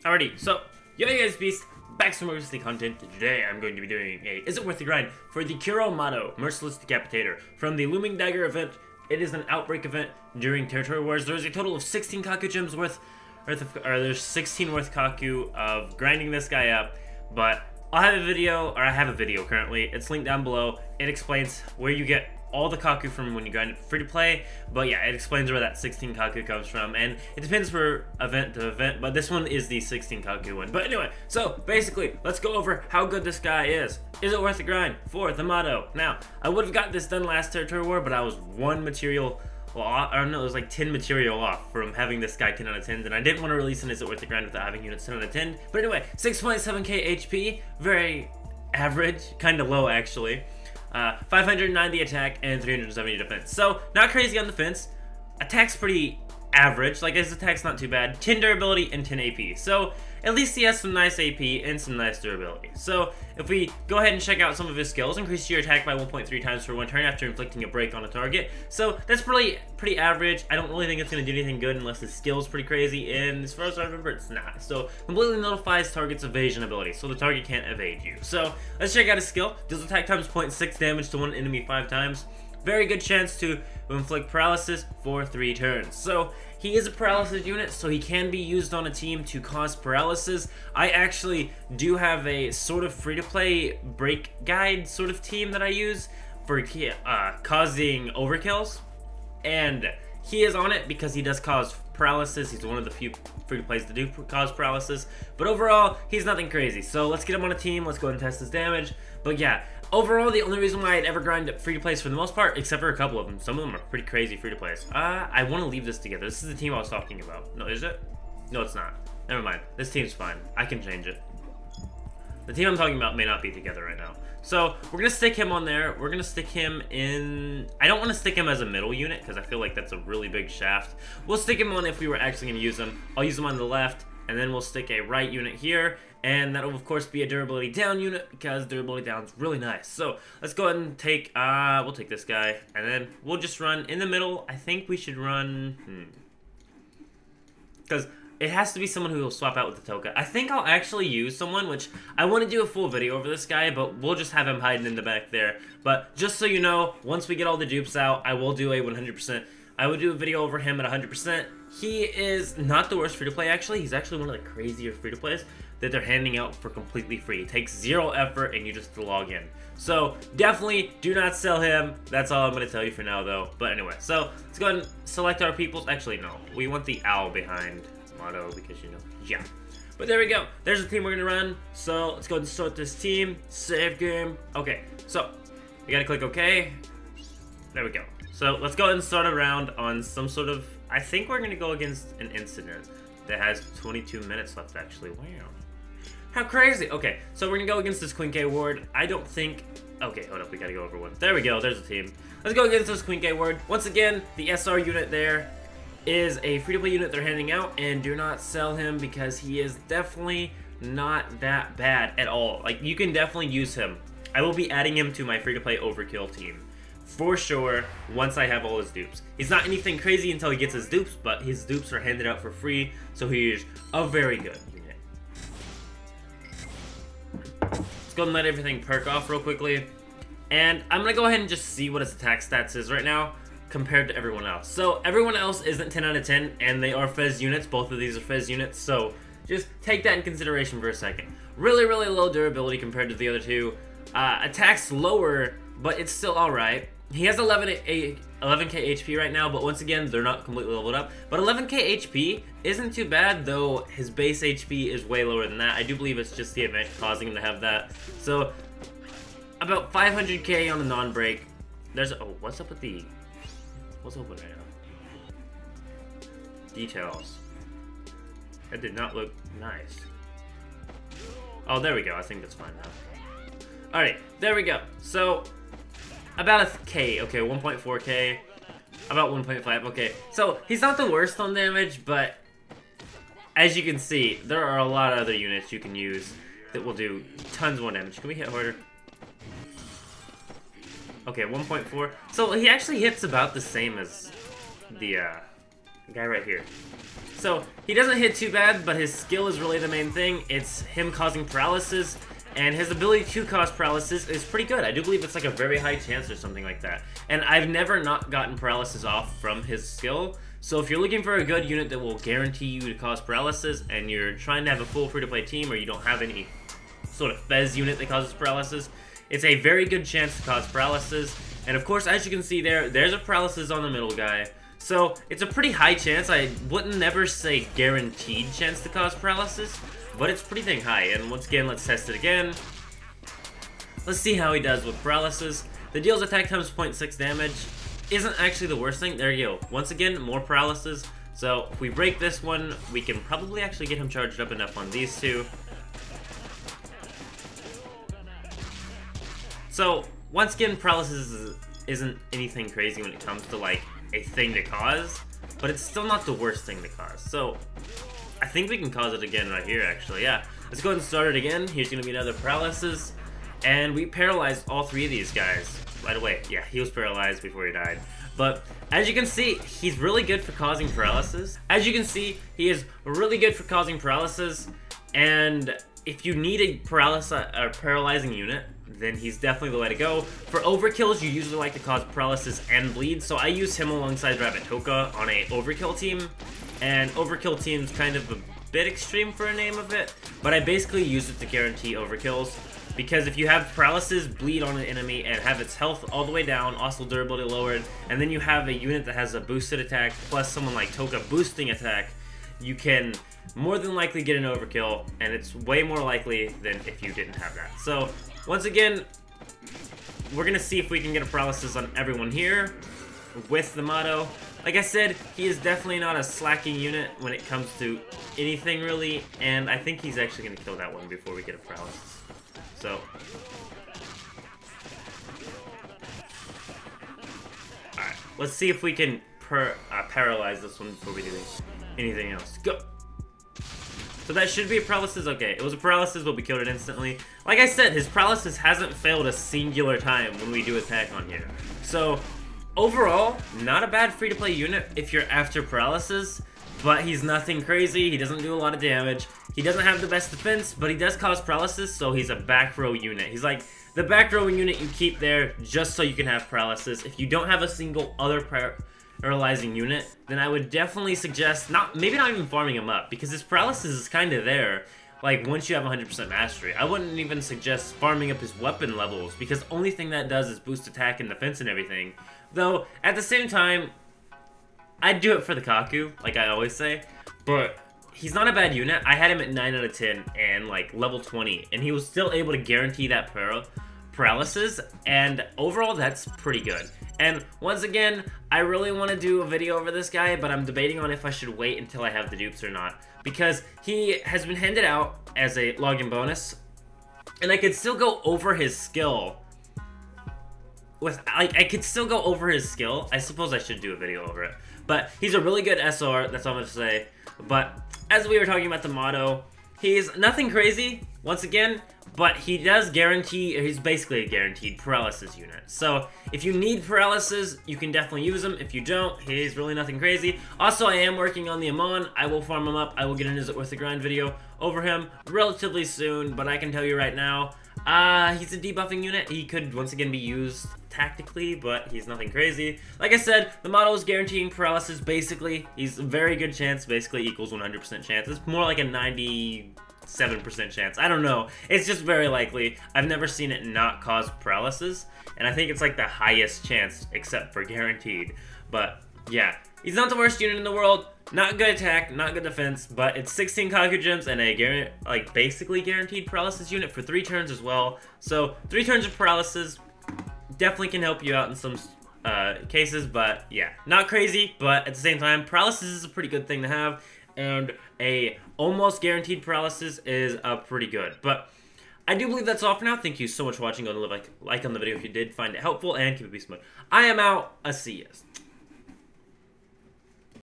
Alrighty, so, yo guys, Beast, back to some more Recently content. Today I'm going to be doing a Is It Worth the Grind for the Mado, Merciless Decapitator. From the Looming Dagger event, it is an outbreak event during Territory Wars. There's a total of 16 Kaku gems worth of, or there's 16 worth Kaku of grinding this guy up, but I have a video currently, it's linked down below. It explains where you get all the Kaku from when you grind it free to play, but yeah, it explains where that 16 Kaku comes from, and it depends for event to event, but this one is the 16 Kaku one. But anyway, so basically, let's go over how good this guy is. Is it worth the grind for the Mado? Now, I would have got this done last Territory War, but I was 1 material, well, I don't know, it was like 10 material off from having this guy 10 out of 10, and I didn't want to release an Is It Worth the Grind without having units 10 out of 10. But anyway, 6.7k HP, very average, kind of low actually. 590 attack and 370 defense. So, not crazy on defense. Attack's pretty average. Like, his attack's not too bad. 10 durability and 10 AP. So, at least he has some nice AP and some nice durability. So, if we go ahead and check out some of his skills, increase your attack by 1.3 times for 1 turn after inflicting a break on a target. So, that's pretty average. I don't really think it's going to do anything good unless his skill's pretty crazy, and as far as I remember, it's not. So, completely nullifies target's evasion ability, so the target can't evade you. So, let's check out his skill. Deals attack times 0.6 damage to one enemy 5 times. Very good chance to inflict paralysis for 3 turns. So, he is a paralysis unit, so he can be used on a team to cause paralysis. I actually do have a sort of free-to-play break guide sort of team that I use for causing overkills. And he is on it because he does cause paralysis. He's one of the few free-to-plays that do cause paralysis. But overall, he's nothing crazy. So let's get him on a team. Let's go ahead and test his damage. But yeah, overall, the only reason why I'd ever grind free-to-plays for the most part, except for a couple of them, some of them are pretty crazy free-to-plays. I want to leave this together. This is the team I was talking about. No, is it? No, it's not. Never mind. This team's fine. I can change it. The team I'm talking about may not be together right now. So, we're going to stick him on there. We're going to stick him in... I don't want to stick him as a middle unit, because I feel like that's a really big shaft. We'll stick him on if we were actually going to use him. I'll use him on the left, and then we'll stick a right unit here. And that'll, of course, be a durability down unit, because durability down is really nice. So, let's go ahead and take... we'll take this guy, and then we'll just run in the middle. I think we should run... Because... it has to be someone who will swap out with the Toka. I think I'll actually use someone, which I want to do a full video over this guy, but we'll just have him hiding in the back there. But just so you know, once we get all the dupes out, I will do a 100%. I will do a video over him at 100%. He is not the worst free-to-play, actually. He's actually one of the crazier free-to-plays that they're handing out for completely free. It takes 0 effort, and you just log in. So, definitely do not sell him. That's all I'm going to tell you for now, though. But anyway, so let's go ahead and select our peoples. Actually, no. We want the owl behind Mado, because you know, yeah. But there we go. There's the team we're gonna run. So let's go ahead and start this team. Save game. Okay, so we gotta click OK. There we go. So let's go ahead and start a round on some sort of. I think we're gonna go against an incident that has 22 minutes left. Actually, wow, how crazy. Okay, so we're gonna go against this Queen K ward. I don't think. Okay, hold up. We gotta go over one. There we go. There's the team. Let's go against this Queen K ward. Once again, the SR unit there is a free-to-play unit they're handing out, and do not sell him because he is definitely not that bad at all. Like, you can definitely use him. I will be adding him to my free-to-play overkill team for sure once I have all his dupes. He's not anything crazy until he gets his dupes, but his dupes are handed out for free, so he is a very good unit. Let's go and let everything perk off real quickly, and I'm gonna go ahead and just see what his attack stats is right now compared to everyone else. So everyone else isn't 10 out of 10, and they are Fez units. Both of these are Fez units, so just take that in consideration for a second. Really, really low durability compared to the other two. Attack's lower, but it's still alright. He has 11k HP right now, but once again, they're not completely leveled up. But 11k HP isn't too bad, though his base HP is way lower than that. I do believe it's just the event causing him to have that. So, about 500k on the non-break. There's... oh, what's up with the... what's open right now? Details. That did not look nice. Oh, there we go. I think that's fine now. Alright, there we go. So, about a K. Okay, 1.4k. About 1.5. Okay, so he's not the worst on damage, but as you can see, there are a lot of other units you can use that will do tons more damage. Can we hit harder? Okay, 1.4. So he actually hits about the same as the The guy right here. So, he doesn't hit too bad, but his skill is really the main thing. It's him causing paralysis, and his ability to cause paralysis is pretty good. I do believe it's like a very high chance or something like that. And I've never not gotten paralysis off from his skill. So if you're looking for a good unit that will guarantee you to cause paralysis, and you're trying to have a full free-to-play team, or you don't have any sort of Fez unit that causes paralysis, it's a very good chance to cause paralysis. And of course, as you can see there's a paralysis on the middle guy. So it's a pretty high chance. I wouldn't never say guaranteed chance to cause paralysis, but it's pretty dang high. And once again, let's test it again. Let's see how he does with paralysis. The deals attack times 0.6 damage isn't actually the worst thing. There you go. Once again, more paralysis. So if we break this one, we can probably actually get him charged up enough on these two. So once again, paralysis isn't anything crazy when it comes to like a thing to cause, but it's still not the worst thing to cause. So I think we can cause it again right here, actually. Yeah, let's go ahead and start it again. Here's gonna be another paralysis, and we paralyzed all three of these guys right away. Yeah, he was paralyzed before he died. But as you can see, he's really good for causing paralysis. As you can see, he is really good for causing paralysis, and if you need a paralyzing unit, then he's definitely the way to go. For overkills, you usually like to cause paralysis and bleed, so I use him alongside Rabbit Toka on a overkill team. And overkill team's kind of a bit extreme for a name of it, but I basically use it to guarantee overkills. Because if you have paralysis, bleed on an enemy, and have its health all the way down, also durability lowered, and then you have a unit that has a boosted attack, plus someone like Toka boosting attack, you can more than likely get an overkill, and it's way more likely than if you didn't have that. So, once again, we're gonna see if we can get a paralysis on everyone here with the Mado. Like I said, he is definitely not a slacking unit when it comes to anything really, and I think he's actually gonna kill that one before we get a paralysis. So, alright, let's see if we can paralyze this one before we do anything else. Go! So that should be a paralysis. Okay, it was a paralysis, but we killed it instantly. Like I said, his paralysis hasn't failed a singular time when we do attack on here. So, overall, not a bad free-to-play unit if you're after paralysis, but he's nothing crazy. He doesn't do a lot of damage. He doesn't have the best defense, but he does cause paralysis, so he's a back row unit. He's like the back row unit you keep there just so you can have paralysis. If you don't have a single other paralyzing unit, then I would definitely suggest maybe not even farming him up, because his paralysis is kind of there. Like, once you have 100% mastery, I wouldn't even suggest farming up his weapon levels, because the only thing that does is boost attack and defense and everything. Though, at the same time, I'd do it for the Kaku, like I always say, but he's not a bad unit. I had him at 9 out of 10 and like level 20, and he was still able to guarantee that paralysis, and overall that's pretty good. And once again, I really want to do a video over this guy, but I'm debating on if I should wait until I have the dupes or not, because he has been handed out as a login bonus, and I could still go over his skill. I could still go over his skill. I suppose I should do a video over it. But he's a really good SR, that's all I'm going to say. But as we were talking about the Mado, he's nothing crazy, once again, but he does guarantee, he's basically a guaranteed paralysis unit. So if you need paralysis, you can definitely use him. If you don't, he's really nothing crazy. Also, I am working on the Amon. I will farm him up. I will get an Is It Worth the Grind video over him relatively soon, but I can tell you right now, he's a debuffing unit. He could once again be used tactically, but he's nothing crazy. Like I said, the model is guaranteeing paralysis basically. He's a very good chance, basically equals 100% chance. It's more like a 97% chance. I don't know. It's just very likely. I've never seen it not cause paralysis, and I think it's like the highest chance except for guaranteed. But yeah, he's not the worst unit in the world. Not good attack, not good defense, but it's 16 Kaku gems and a basically guaranteed paralysis unit for 3 turns as well. So 3 turns of paralysis definitely can help you out in some cases, but yeah, not crazy, but at the same time, paralysis is a pretty good thing to have, and a almost guaranteed paralysis is pretty good. But I do believe that's all for now. Thank you so much for watching. Go and leave a like on the video if you did find it helpful, and keep it beast mode. I am out. I'll see you.